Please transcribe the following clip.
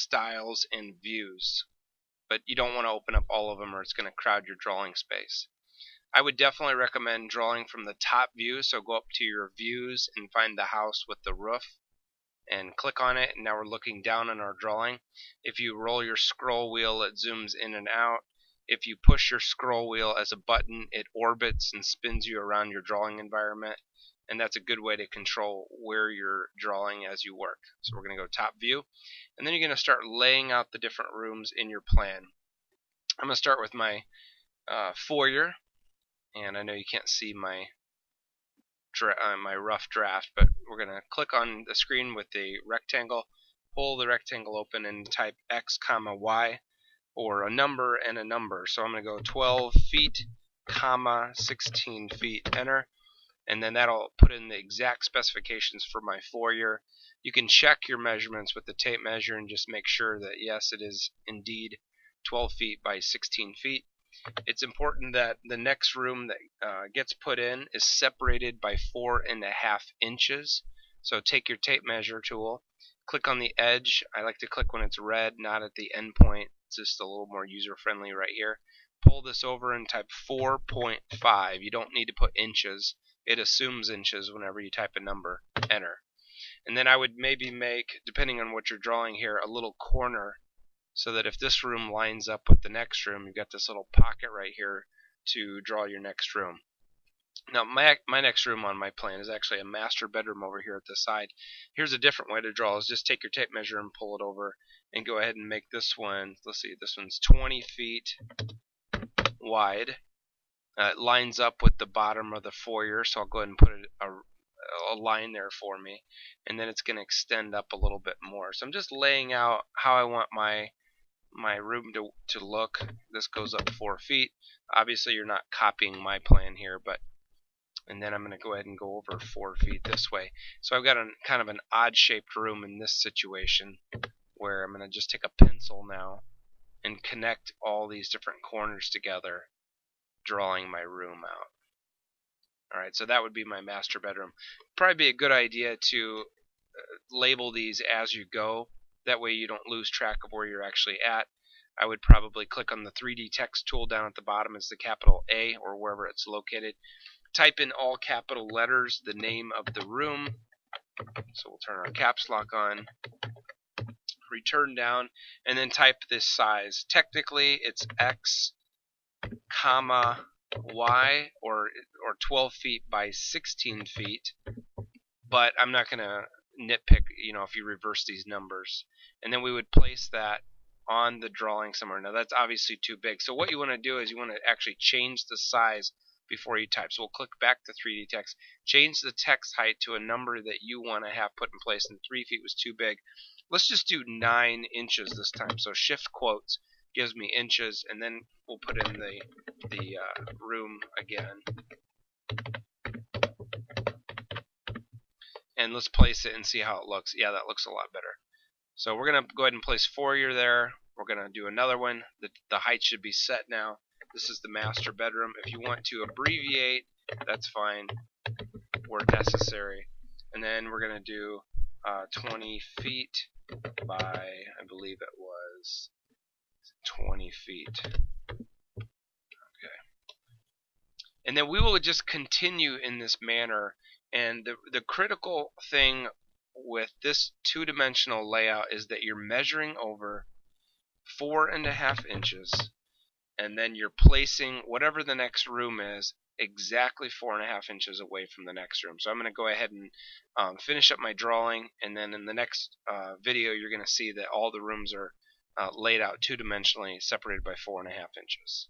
styles and views, but you don't want to open up all of them or it's going to crowd your drawing space. I would definitely recommend drawing from the top view, so go up to your views and find the house with the roof and click on it, and now we're looking down on our drawing. If you roll your scroll wheel, it zooms in and out. If you push your scroll wheel as a button, it orbits and spins you around your drawing environment, and that's a good way to control where you're drawing as you work. So we're going to go top view, and then you're going to start laying out the different rooms in your plan. I'm going to start with my foyer, and I know you can't see my rough draft, but we're going to click on the screen with the rectangle, pull the rectangle open and type X comma Y, or a number and a number. So I'm going to go 12 feet comma 16 feet, enter, and then that'll put in the exact specifications for my foyer. You can check your measurements with the tape measure and just make sure that yes, it is indeed 12 feet by 16 feet. It's important that the next room that gets put in is separated by 4.5 inches. So take your tape measure tool, click on the edge. I like to click when it's red, not at the end point. It's just a little more user friendly right here. Pull this over and type 4.5. You don't need to put inches. It assumes inches whenever you type a number. Enter. And then I would maybe make, depending on what you're drawing here, a little corner, so that if this room lines up with the next room, you've got this little pocket right here to draw your next room. Now my next room on my plan is actually a master bedroom over here at the side. Here's a different way to draw, is just take your tape measure and pull it over and go ahead and make this one, let's see, this one's 20 feet wide. It lines up with the bottom of the foyer, so I'll go ahead and put a line there for me, and then it's going to extend up a little bit more. So I'm just laying out how I want my room to look. This goes up 4 feet. Obviously you're not copying my plan here, but and then I'm going to go ahead and go over 4 feet this way. So I've got a kind of an odd shaped room in this situation, where I'm going to just take a pencil now and connect all these different corners together, drawing my room out. Alright, so that would be my master bedroom. Probably be a good idea to label these as you go. That way you don't lose track of where you're actually at. I would probably click on the 3D text tool down at the bottom as the capital A, or wherever it's located. Type in all capital letters the name of the room. So we'll turn our caps lock on. Return down, and then type this size. Technically it's X comma Y, or 12 feet by 16 feet, but I'm not going to nitpick, if you reverse these numbers. And then we would place that on the drawing somewhere. Now that's obviously too big, so what you want to do is you want to actually change the size before you type. So we'll click back to 3D text, change the text height to a number that you want to have put in place, and 3 feet was too big. Let's just do 9 inches this time. So shift quotes gives me inches, and then we'll put in the room again. And let's place it and see how it looks. Yeah, that looks a lot better. So we're going to go ahead and place foyer there. We're going to do another one. The height should be set now. This is the master bedroom. If you want to abbreviate, that's fine where necessary. And then we're going to do 20 feet by, I believe it was 20 feet. Okay. And then we will just continue in this manner. And the critical thing with this two-dimensional layout is that you're measuring over 4.5 inches, and then you're placing whatever the next room is exactly 4.5 inches away from the next room. So I'm going to go ahead and finish up my drawing, and then in the next video you're going to see that all the rooms are laid out two-dimensionally, separated by 4.5 inches.